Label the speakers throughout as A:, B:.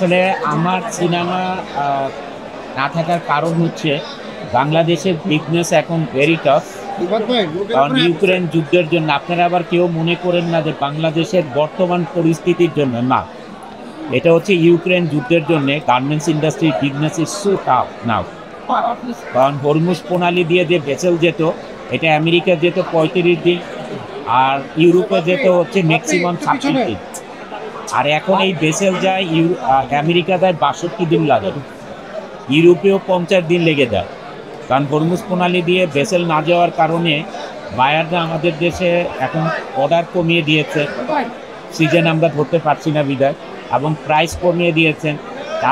A: আসলে আমার সিনেমা না থাকার কারণ হচ্ছে বাংলাদেশের বিজনেস এখন ভেরি টাফ। কারণ ইউক্রেন যুদ্ধের জন্য আপনারা আবার কেউ মনে করেন না যে বাংলাদেশের বর্তমান পরিস্থিতির জন্য, না, এটা হচ্ছে ইউক্রেন যুদ্ধের জন্য গার্মেন্টস ইন্ডাস্ট্রির বিজনেস ইজ সো টাফ নাও। কারণ হরমুজ প্রণালী দিয়ে যে ভেসেল যেত, এটা আমেরিকা যেত 35 দিন, আর ইউরোপে যেত হচ্ছে ম্যাক্সিমাম 26 দিন। আর এখন এই ভেসেল যায় আমেরিকা যায় 62 দিন লাগে, ইউরোপেও 50 দিন লেগে যায়। কারণ হরমুজ প্রণালী দিয়ে ভেসেল না যাওয়ার কারণে বায়াররা আমাদের দেশে এখন অর্ডার কমিয়ে দিয়েছে, সিজন আমরা ধরতে পারছি না বিদায়, এবং প্রাইস কমিয়ে দিয়েছেন।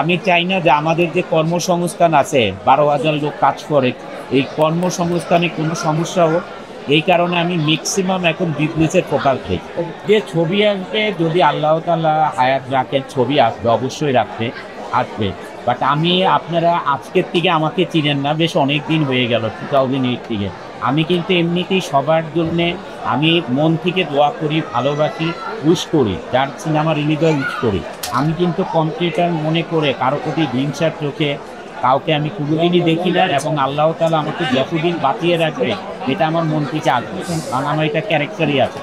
A: আমি চাই না যে আমাদের যে কর্মসংস্থান আছে, 12,000 লোক কাজ করে, এই কর্মসংস্থানে কোনো সমস্যা হোক, এই কারণে আমি ম্যাক্সিমাম এখন বিজনেসের ফোকাস দিই। যে ছবি আসবে, যদি আল্লাহ তাআলা হায়াত রাখেন, ছবি আসবে, অবশ্যই আসবে। বাট আপনারা আজকের থেকে আমাকে চিনেন না, বেশ অনেক দিন হয়ে গেল 2008 থেকে। আমি কিন্তু এমনিতেই সবার জন্যে আমি মন থেকে দোয়া করি, ভালোবাসি, উইশ করি, যার সিনেমা রিলিজ হয় উইশ করি। আমি কিন্তু কম্পিউটার মনে করে কারো প্রতি হিংসার চোখে কাউকে আমি কোনোদিনই দেখি না, এবং আল্লাহ তাআলা আমাকে যতদিন বাঁচিয়ে রাখবে এটা আমার মন থেকে আসবে, কারণ আমার এটা ক্যারেক্টারই আছে।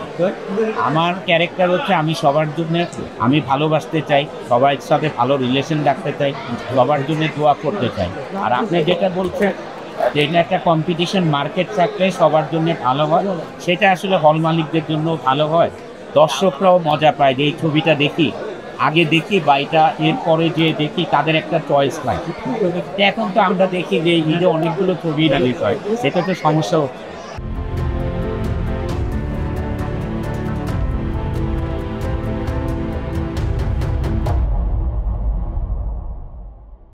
A: আমার ক্যারেক্টার হচ্ছে আমি সবার জন্য আমি ভালোবাসতে চাই, সবার সাথে ভালো রিলেশন রাখতে চাই, সবার জন্য দোয়া করতে চাই। আর আপনি যেটা বলছেন যে এটা একটা কম্পিটিশন মার্কেট থাকলে সবার জন্য ভালো হয়, সেটা আসলে হল মালিকদের জন্য ভালো হয়, দর্শকরাও মজা পায় যে এই ছবিটা দেখি, আগে দেখি বা এটা এরপরে যে দেখি, তাদের একটা চয়েস পায়। এখন তো আমরা দেখি যে ঈদে অনেকগুলো ছবি রিলিজ হয়, সেটা তো সমস্যা হচ্ছে।